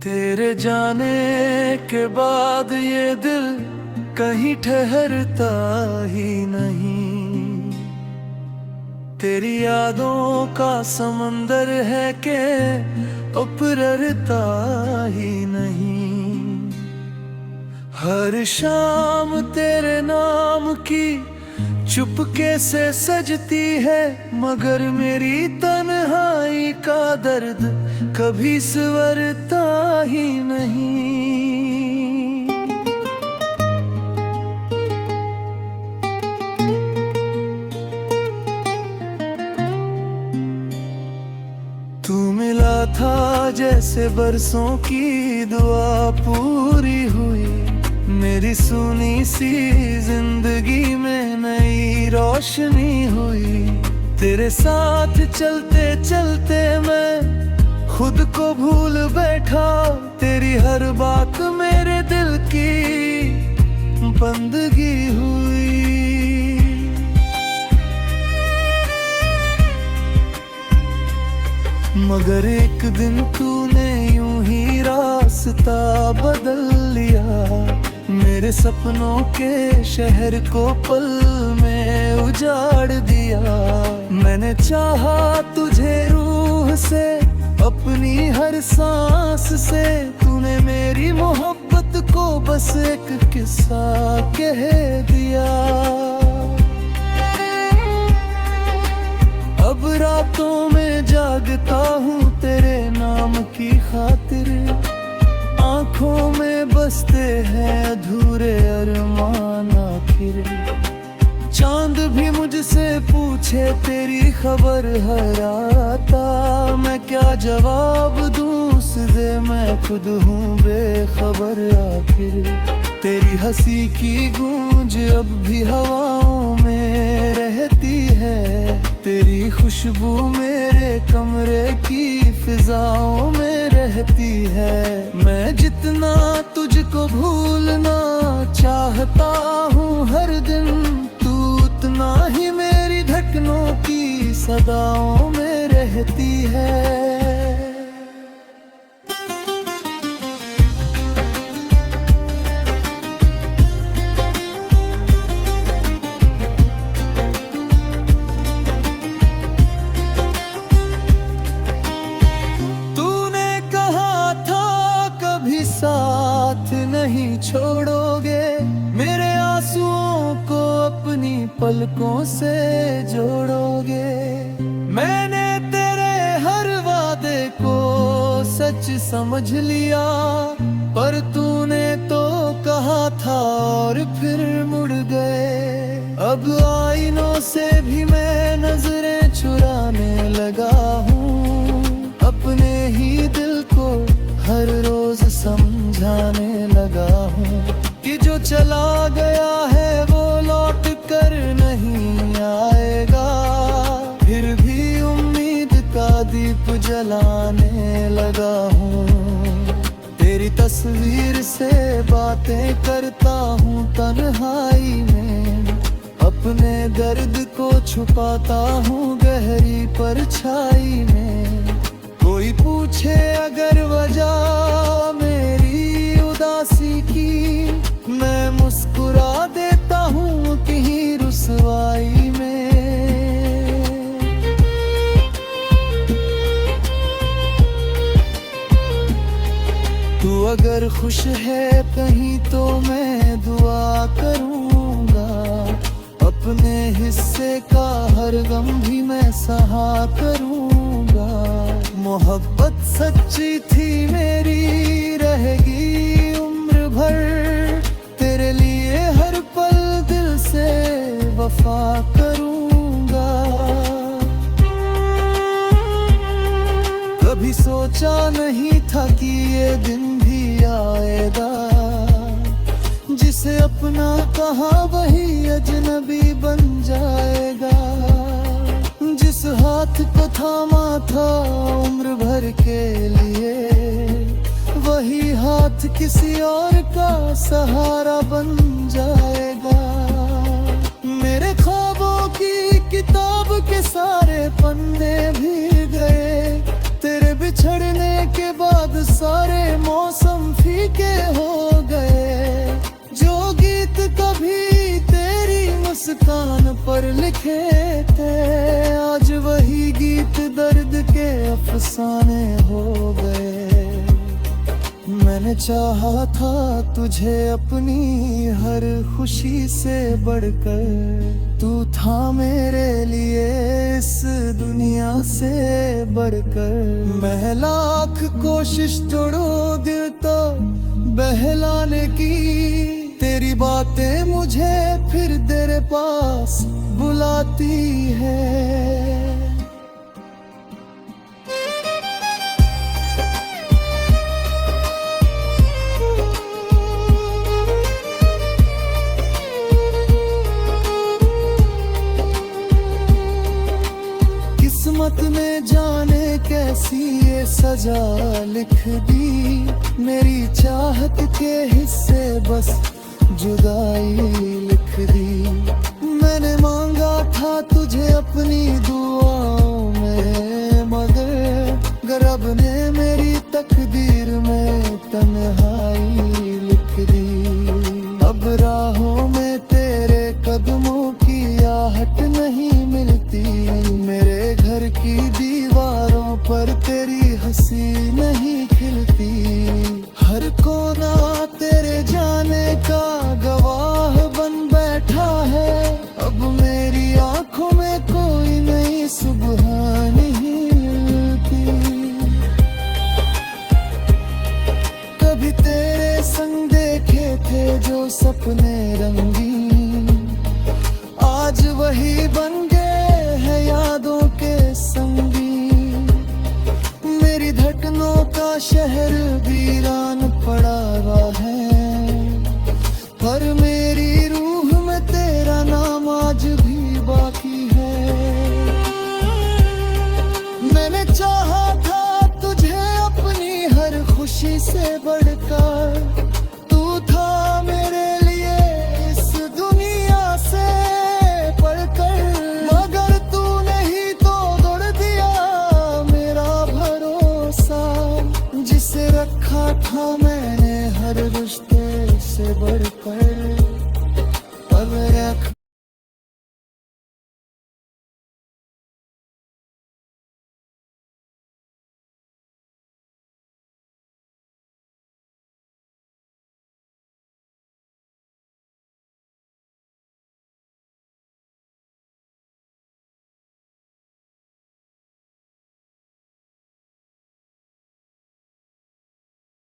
तेरे जाने के बाद ये दिल कहीं ठहरता ही नहीं। तेरी यादों का समंदर है के उपरता ही नहीं। हर शाम तेरे नाम की चुपके से सजती है, मगर मेरी तन्हाई का दर्द कभी संवरता ही नहीं। तू मिला था जैसे बरसों की दुआ पूरी हुई, मेरी सुनी सी जिंदगी में नई रोशनी हुई। तेरे साथ चलते चलते मैं खुद को भूल बैठा, तेरी हर बात मेरे दिल की बंदगी हुई। मगर एक दिन तूने यूं ही रास्ता बदल लिया, मेरे सपनों के शहर को पल में उजाड़ दिया। मैंने चाहा तुझे रूह से, अपनी हर सांस से, तूने मेरी मोहब्बत को बस एक किस्सा कह दिया। अब रातों में जागता हूँ तेरे नाम की खातिर, आँखों में बसते हैं अधूरे अरमान आखिर। चांद भी मुझसे पूछे तेरी खबर हर आता, मैं क्या जवाब दूँ उसे, मैं खुद हूँ बेखबर आखिर। तेरी हंसी की गूंज अब भी हवाओं में रहती है, तेरी खुशबू मेरे कमरे की फिजाओं में रहती है। मैं जितना तुझको भूलना चाहता हूँ हर दिन, तू उतना ही मेरी धड़कनों की सदाओं में रहती है। साथ नहीं छोड़ोगे, मेरे आंसुओं को अपनी पलकों से जोड़ोगे। मैंने तेरे हर वादे को सच समझ लिया, पर तूने तो कहा था और फिर मुड़ गए। अब आईनों से भी मैं नजरें चुराने लगा हूँ, अपने ही दिल को हर रोज समझाने लगा हूँ कि जो चला गया है वो लौट कर नहीं आएगा। फिर भी उम्मीद का दीप जलाने लगा हूँ, तेरी तस्वीर से बातें करता हूँ तन्हाई में, अपने दर्द को छुपाता हूँ गहरी परछाई में। कोई पूछे अगर वजह मेरी उदासी की, मैं मुस्कुरा देता हूँ कहीं रुसवाई में। तू अगर खुश है कहीं तो मैं दुआ करूँगा, अपने हिस्से का हर गम भी मैं सहा करूँगा। मोहब्बत सच्ची थी मेरी रहेगी उम्र भर, तेरे लिए हर पल दिल से वफा करूँगा। कभी सोचा नहीं था कि ये दिन भी आएगा, जिसे अपना कहा वही अजनबी बन जाएगा। जिस हाथ को थामा था उम्र भर के लिए, वही हाथ किसी और का सहारा बन जाएगा। मेरे ख्वाबों की किताब के सारे पन्ने भी गए, तेरे बिछड़ने के बाद सारे लिखे थे, आज वही गीत दर्द के अफसाने हो गए। मैंने चाहा था तुझे अपनी हर खुशी से बढ़कर, तू था मेरे लिए इस दुनिया से बढ़कर। मैं लाख कोशिश छोड़ो दिल तो बहलाने की, तेरी बातें मुझे फिर तेरे पास बुलाती है। किस्मत ने जाने कैसी ये सजा लिख दी, मेरी चाहत के हिस्से बस जुदाई लिख दी। मैंने मांगा था तुझे अपनी दुआओं में, मगर रब ने मेरी तकदीर में तन्हाई लिख दी। अब राहों में तेरे कदमों की आहट नहीं मिलती, मेरे घर की दीवारों पर तेरी हंसी नहीं खिलती। हर कोना तेरे जाने का गवाह बन बैठा है, अब मेरी आंखों में कोई नई सुबह नहीं मिलती। कभी तेरे संग देखे थे जो सपने रंगीन, आज वही बन गए हैं यादों के संगीन। मेरी धड़कनों का शहर वीरान पड़ा हुआ है, पर मेरी रूह में तेरा नाम आज भी बाकी है। मैंने चाहा था तुझे अपनी हर खुशी से बढ़कर, तू था मेरे लिए इस दुनिया से बढ़कर। मगर तू नहीं तो तोड़ दिया मेरा भरोसा, जिसे रखा था मैंने हर रिश्ते से बढ़कर। अब